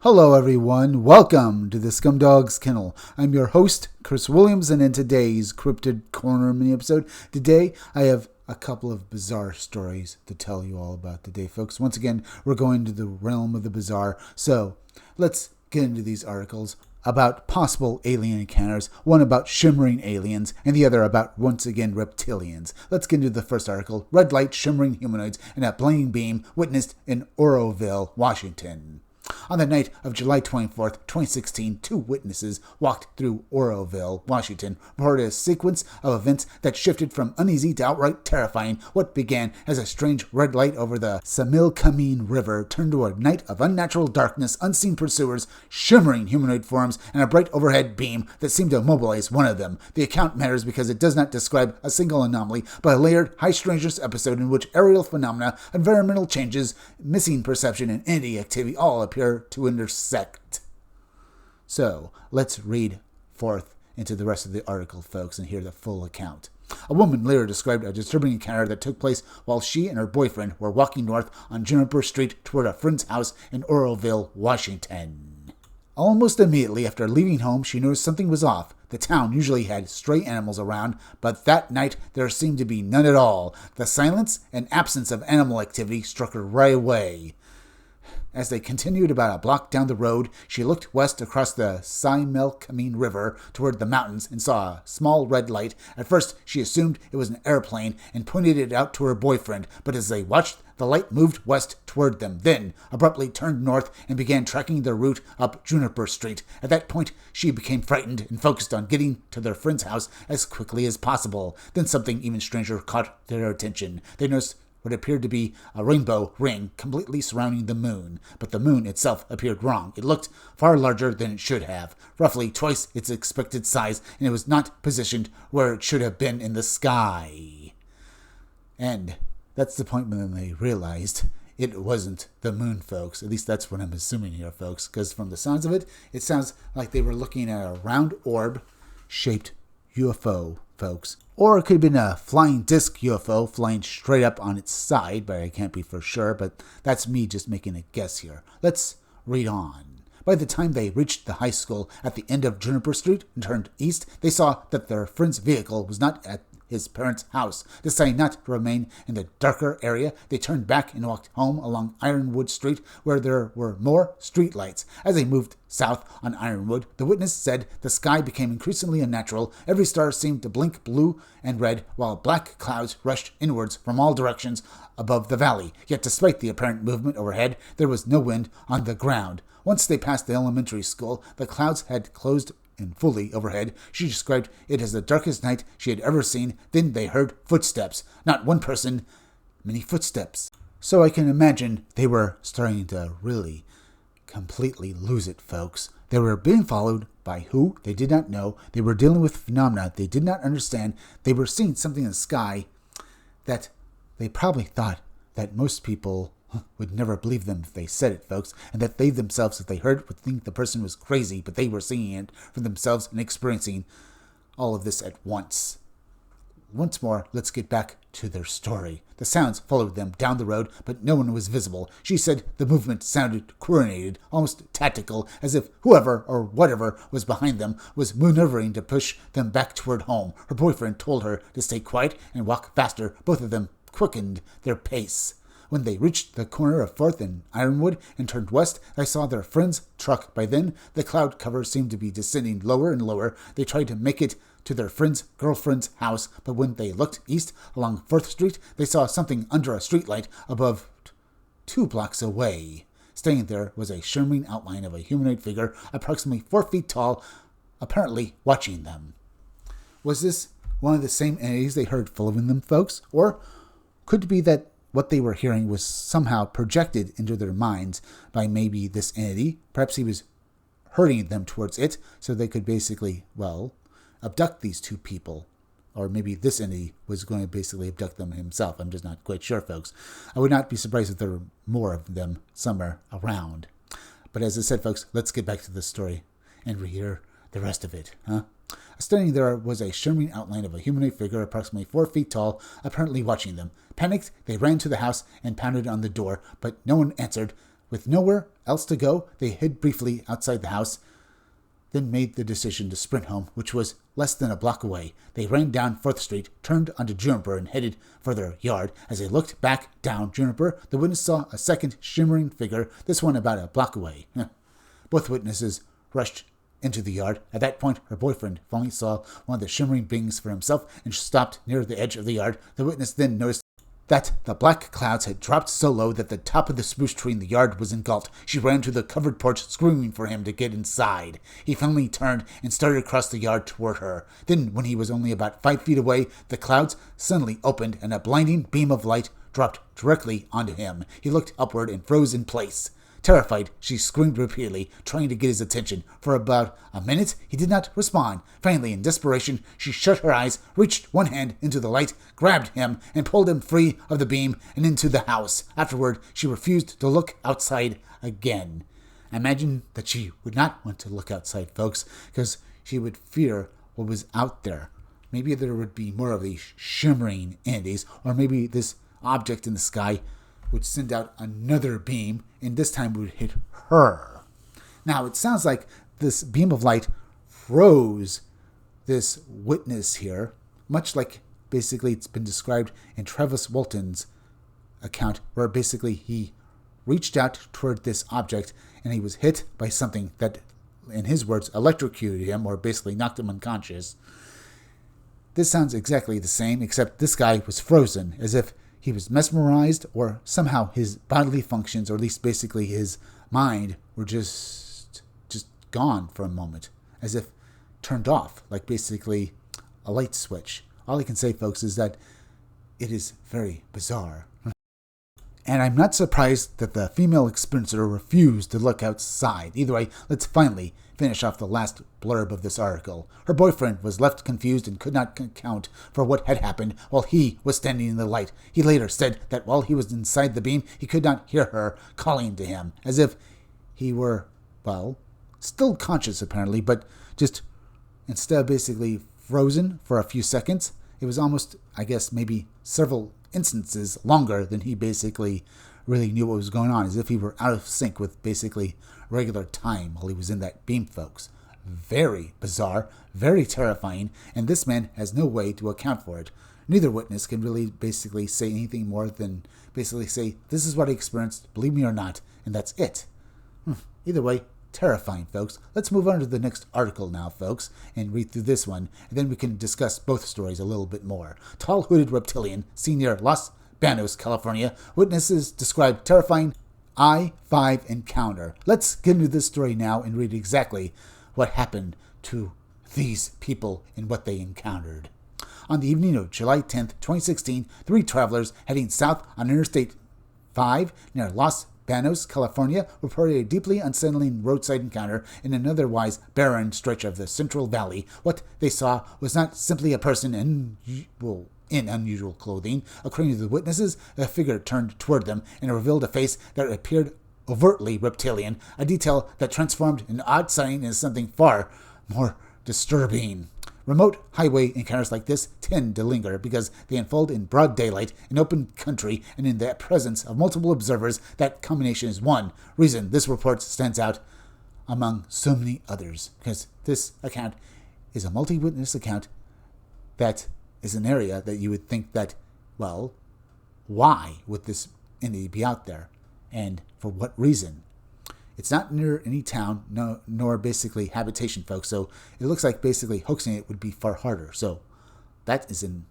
Hello everyone, welcome to the Scumdog's Kennel. I'm your host, Chris Williams, and in today's Cryptid Corner mini-episode, today I have a couple of bizarre stories to tell you all about today, folks. Once again, we're going to the realm of the bizarre, so let's get into these articles about possible alien encounters, one about shimmering aliens, and the other about, once again, reptilians. Let's get into the first article, Red Light Shimmering Humanoids and a Blinding Beam Witnessed in Oroville, Washington. On the night of July 24th, 2016, two witnesses walked through Oroville, Washington, reported a sequence of events that shifted from uneasy to outright terrifying. What began as a strange red light over the Similkameen River turned to a night of unnatural darkness, unseen pursuers, shimmering humanoid forms, and a bright overhead beam that seemed to immobilize one of them. The account matters because it does not describe a single anomaly, but a layered, high-strangeness episode in which aerial phenomena, environmental changes, missing perception, and entity activity all appear to intersect. So, let's read forth into the rest of the article, folks, and hear the full account. A woman later described a disturbing encounter that took place while she and her boyfriend were walking north on Juniper Street toward a friend's house in Oroville, Washington. Almost immediately after leaving home, she noticed something was off. The town usually had stray animals around, but that night there seemed to be none at all. The silence and absence of animal activity struck her right away. As they continued about a block down the road, she looked west across the Similkameen River toward the mountains and saw a small red light. At first, she assumed it was an airplane and pointed it out to her boyfriend, but as they watched, the light moved west toward them, then abruptly turned north and began tracking their route up Juniper Street. At that point, she became frightened and focused on getting to their friend's house as quickly as possible. Then something even stranger caught their attention. They noticed what appeared to be a rainbow ring completely surrounding the moon, but the moon itself appeared wrong. It looked far larger than it should have, roughly twice its expected size, and it was not positioned where it should have been in the sky. And that's the point when they realized it wasn't the moon, folks. At least that's what I'm assuming here, folks, because from the sounds of it, it sounds like they were looking at a round orb-shaped UFO, folks. Or it could have been a flying disc UFO flying straight up on its side, but I can't be for sure, but that's me just making a guess here. Let's read on. By the time they reached the high school at the end of Juniper Street and turned east, they saw that their friend's vehicle was not at his parents' house. Deciding not to remain in the darker area, they turned back and walked home along Ironwood Street, where there were more streetlights. As they moved south on Ironwood, the witness said the sky became increasingly unnatural. Every star seemed to blink blue and red, while black clouds rushed inwards from all directions above the valley. Yet despite the apparent movement overhead, there was no wind on the ground. Once they passed the elementary school, the clouds had closed in fully overhead. She described it as the darkest night she had ever seen. Then they heard footsteps. Not one person, many footsteps. So I can imagine they were starting to really completely lose it, folks. They were being followed by who? They did not know. They were dealing with phenomena they did not understand. They were seeing something in the sky that they probably thought that most people would never believe them if they said it, folks, and that they themselves, if they heard it, would think the person was crazy, but they were seeing it for themselves and experiencing all of this at once. Once more, let's get back to their story. The sounds followed them down the road, but no one was visible. She said the movement sounded coordinated, almost tactical, as if whoever or whatever was behind them was maneuvering to push them back toward home. Her boyfriend told her to stay quiet and walk faster. Both of them quickened their pace. When they reached the corner of 4th and Ironwood and turned west, they saw their friend's truck. By then, the cloud cover seemed to be descending lower and lower. They tried to make it to their friend's girlfriend's house, but when they looked east along 4th Street, they saw something under a streetlight above 2 blocks away. Staying there was a shimmering outline of a humanoid figure approximately 4 feet tall, apparently watching them. Was this one of the same entities they heard following them, folks? Or could it be that what they were hearing was somehow projected into their minds by maybe this entity? Perhaps he was herding them towards it so they could basically, abduct these two people. Or maybe this entity was going to basically abduct them himself. I'm just not quite sure, folks. I would not be surprised if there were more of them somewhere around. But as I said, folks, let's get back to the story and rehear the rest of it, Standing there was a shimmering outline of a humanoid figure approximately 4 feet tall, apparently watching them. Panicked, they ran to the house and pounded on the door, but no one answered. With nowhere else to go, they hid briefly outside the house, then made the decision to sprint home, which was less than a block away. They ran down 4th Street, turned onto Juniper, and headed for their yard. As they looked back down Juniper, the witness saw a second shimmering figure, this one about a block away. Both witnesses rushed into the yard. At that point, her boyfriend finally saw one of the shimmering beings for himself and stopped near the edge of the yard. The witness then noticed that the black clouds had dropped so low that the top of the spruce tree in the yard was engulfed. She ran to the covered porch, screaming for him to get inside. He finally turned and started across the yard toward her. Then, when he was only about 5 feet away, the clouds suddenly opened and a blinding beam of light dropped directly onto him. He looked upward and froze in place. Terrified, she screamed repeatedly, trying to get his attention. For about a minute, he did not respond. Finally, in desperation, she shut her eyes, reached one hand into the light, grabbed him, and pulled him free of the beam and into the house. Afterward, she refused to look outside again. I imagine that she would not want to look outside, folks, because she would fear what was out there. Maybe there would be more of these shimmering entities, or maybe this object in the sky would send out another beam, and this time would hit her. Now, it sounds like this beam of light froze this witness here, much like basically it's been described in Travis Walton's account, where basically he reached out toward this object and he was hit by something that, in his words, electrocuted him, or basically knocked him unconscious. This sounds exactly the same, except this guy was frozen, as if he was mesmerized, or somehow his bodily functions, or at least basically his mind, were just gone for a moment, as if turned off, like basically a light switch. All I can say, folks, is that it is very bizarre. And I'm not surprised that the female experiencer refused to look outside. Either way, let's finally finish off the last blurb of this article. Her boyfriend was left confused and could not account for what had happened while he was standing in the light. He later said that while he was inside the beam, he could not hear her calling to him, as if he were, well, still conscious apparently, but just instead of basically frozen for a few seconds, it was almost, I guess, maybe several instances longer than he basically really knew what was going on, as if he were out of sync with basically regular time while he was in that beam, folks. Very bizarre, very terrifying, and this man has no way to account for it. Neither witness can really basically say anything more than basically say, this is what I experienced, believe me or not, and that's it. Either way, terrifying, folks. Let's move on to the next article now, folks, and read through this one, and then we can discuss both stories a little bit more. Tall hooded reptilian seen near Los Banos, California. Witnesses describe terrifying I-5 encounter. Let's get into this story now and read exactly what happened to these people and what they encountered. On the evening of July 10th, 2016, 3 travelers heading south on Interstate 5 near Los Banos, California, reported a deeply unsettling roadside encounter in an otherwise barren stretch of the Central Valley. What they saw was not simply a person in unusual clothing. According to the witnesses, a figure turned toward them and revealed a face that appeared overtly reptilian, a detail that transformed an odd sighting into something far more disturbing. Remote highway encounters like this tend to linger because they unfold in broad daylight, in open country, and in the presence of multiple observers. That combination is one reason this report stands out among so many others, because this account is a multi-witness account that is an area that you would think that, well, why would this entity be out there, and for what reason? It's not near any town, nor basically habitation, folks, so it looks like basically hoaxing it would be far harder. So that is an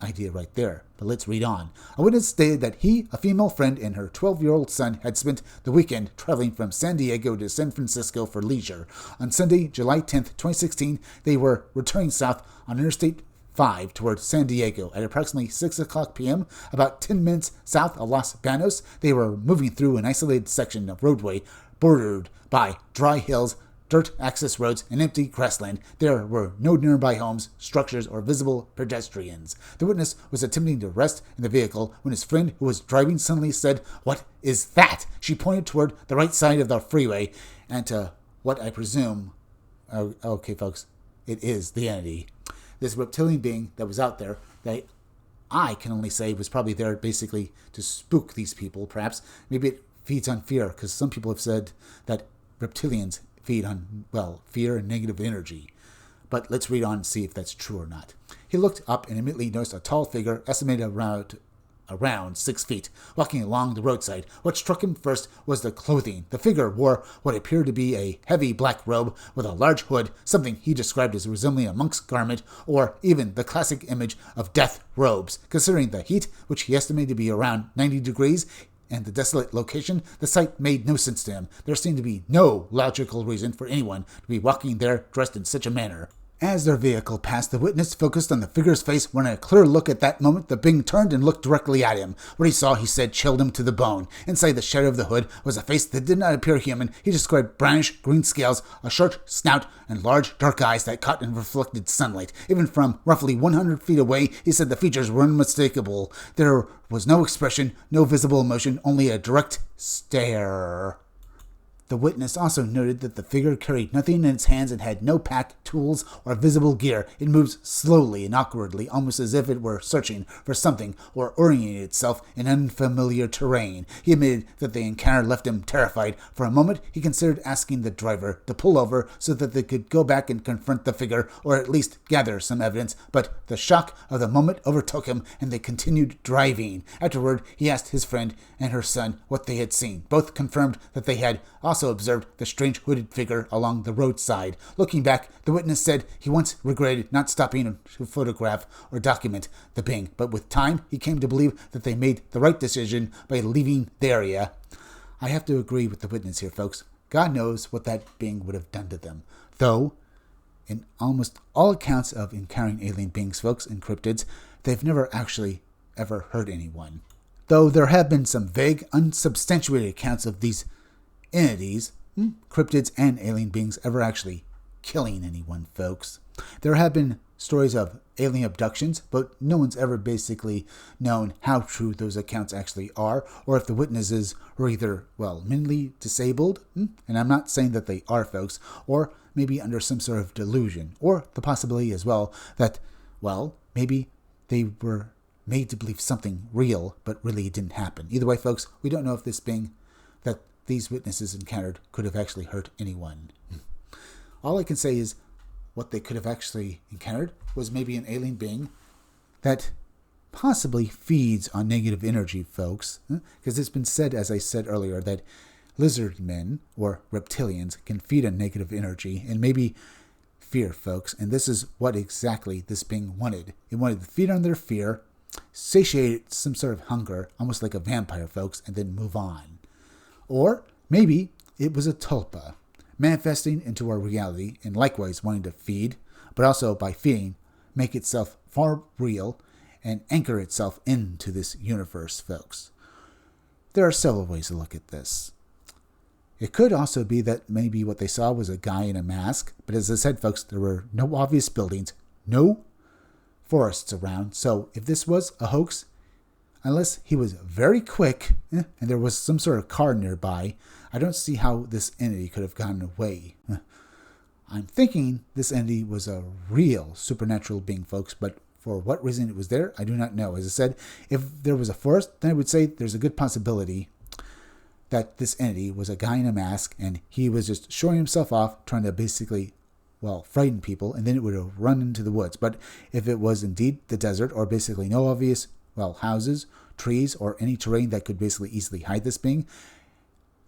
idea right there. But let's read on. A witness stated that he, a female friend, and her 12-year-old son had spent the weekend traveling from San Diego to San Francisco for leisure. On Sunday, July 10th, 2016, they were returning south on Interstate 5 towards San Diego. At approximately 6 o'clock p.m., about 10 minutes south of Los Banos, they were moving through an isolated section of roadway bordered by dry hills, dirt access roads, and empty grassland. There were no nearby homes, structures, or visible pedestrians. The witness was attempting to rest in the vehicle when his friend, who was driving, suddenly said, "What is that?" She pointed toward the right side of the freeway and to what I presume, okay folks, it is the entity. This reptilian being that was out there, that I can only say was probably there basically to spook these people, perhaps. Maybe it feeds on fear, because some people have said that reptilians feed on, well, fear and negative energy. But let's read on and see if that's true or not. He looked up and immediately noticed a tall figure, estimated around 6 feet, walking along the roadside. What struck him first was the clothing. The figure wore what appeared to be a heavy black robe with a large hood, something he described as resembling a monk's garment, or even the classic image of death robes. Considering the heat, which he estimated to be around 90 degrees, and the desolate location, the sight made no sense to him. There seemed to be no logical reason for anyone to be walking there dressed in such a manner. As their vehicle passed, the witness focused on the figure's face. When a clear look at that moment, the being turned and looked directly at him. What he saw, he said, chilled him to the bone. Inside the shadow of the hood was a face that did not appear human. He described brownish green scales, a short snout, and large dark eyes that caught and reflected sunlight. Even from roughly 100 feet away, he said the features were unmistakable. There was no expression, no visible emotion, only a direct stare. The witness also noted that the figure carried nothing in its hands and had no pack, tools, or visible gear. It moved slowly and awkwardly, almost as if it were searching for something or orienting itself in unfamiliar terrain. He admitted that the encounter left him terrified. For a moment, he considered asking the driver to pull over so that they could go back and confront the figure, or at least gather some evidence, but the shock of the moment overtook him, and they continued driving. Afterward, he asked his friend and her son what they had seen. Both confirmed that they had also observed the strange hooded figure along the roadside. Looking back, the witness said he once regretted not stopping to photograph or document the being, but with time he came to believe that they made the right decision by leaving the area. I have to agree with the witness here, folks. God knows what that being would have done to them. Though, in almost all accounts of encountering alien beings, folks, and cryptids, they've never actually ever hurt anyone. Though there have been some vague, unsubstantiated accounts of these entities, cryptids, and alien beings ever actually killing anyone, folks. There have been stories of alien abductions, but no one's ever basically known how true those accounts actually are, or if the witnesses were either, well, mentally disabled, and I'm not saying that they are, folks, or maybe under some sort of delusion, or the possibility as well that, well, maybe they were made to believe something real, but really it didn't happen. Either way, folks, we don't know if this being that these witnesses encountered could have actually hurt anyone. All I can say is what they could have actually encountered was maybe an alien being that possibly feeds on negative energy, folks. Because it's been said, as I said earlier, that lizard men or reptilians can feed on negative energy and maybe fear, folks. And this is what exactly this being wanted. It wanted to feed on their fear, satiate some sort of hunger, almost like a vampire, folks, and then move on. Or maybe it was a tulpa, manifesting into our reality and likewise wanting to feed, but also by feeding, make itself far real and anchor itself into this universe, folks. There are several ways to look at this. It could also be that maybe what they saw was a guy in a mask, but as I said, folks, there were no obvious buildings, no forests around, so if this was a hoax, unless he was very quick and there was some sort of car nearby, I don't see how this entity could have gotten away. I'm thinking this entity was a real supernatural being, folks, but for what reason it was there, I do not know. As I said, if there was a forest, then I would say there's a good possibility that this entity was a guy in a mask and he was just showing himself off, trying to basically, well, frighten people, and then it would have run into the woods. But if it was indeed the desert, or basically no obvious, well, houses, trees, or any terrain that could basically easily hide this being,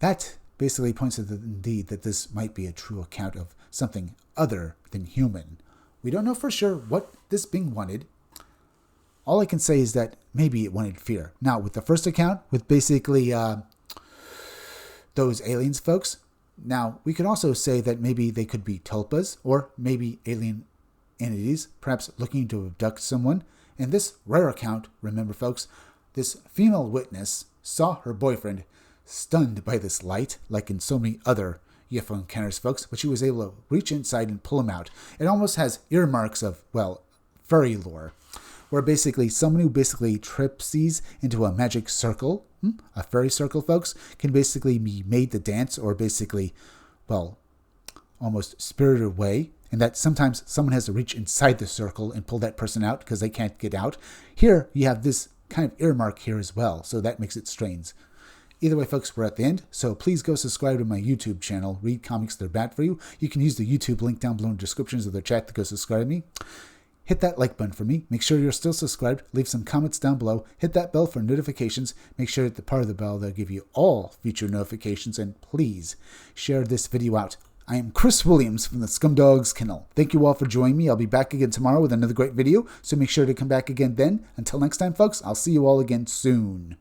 that basically points to indeed that this might be a true account of something other than human. We don't know for sure what this being wanted. All I can say is that maybe it wanted fear. Now, with the first account, with basically those aliens, folks, now we could also say that maybe they could be tulpas, or maybe alien entities, perhaps looking to abduct someone. In this rare account, remember, folks, this female witness saw her boyfriend stunned by this light, like in so many other UFO encounters, folks, but she was able to reach inside and pull him out. It almost has earmarks of, well, fairy lore, where basically someone who basically tripsies into a magic circle, a fairy circle, folks, can basically be made to dance or basically, well, almost spirited away, and that sometimes someone has to reach inside the circle and pull that person out because they can't get out. Here, you have this kind of earmark here as well, so that makes it strange. Either way, folks, we're at the end, so please go subscribe to my YouTube channel, Read Comics They're Bad For You. You can use the YouTube link down below in the descriptions of the chat to go subscribe to me. Hit that like button for me. Make sure you're still subscribed. Leave some comments down below. Hit that bell for notifications. Make sure that the part of the bell that'll give you all future notifications. And please share this video out. I am Chris Williams from the Scumdogs Kennel. Thank you all for joining me. I'll be back again tomorrow with another great video, so make sure to come back again then. Until next time, folks, I'll see you all again soon.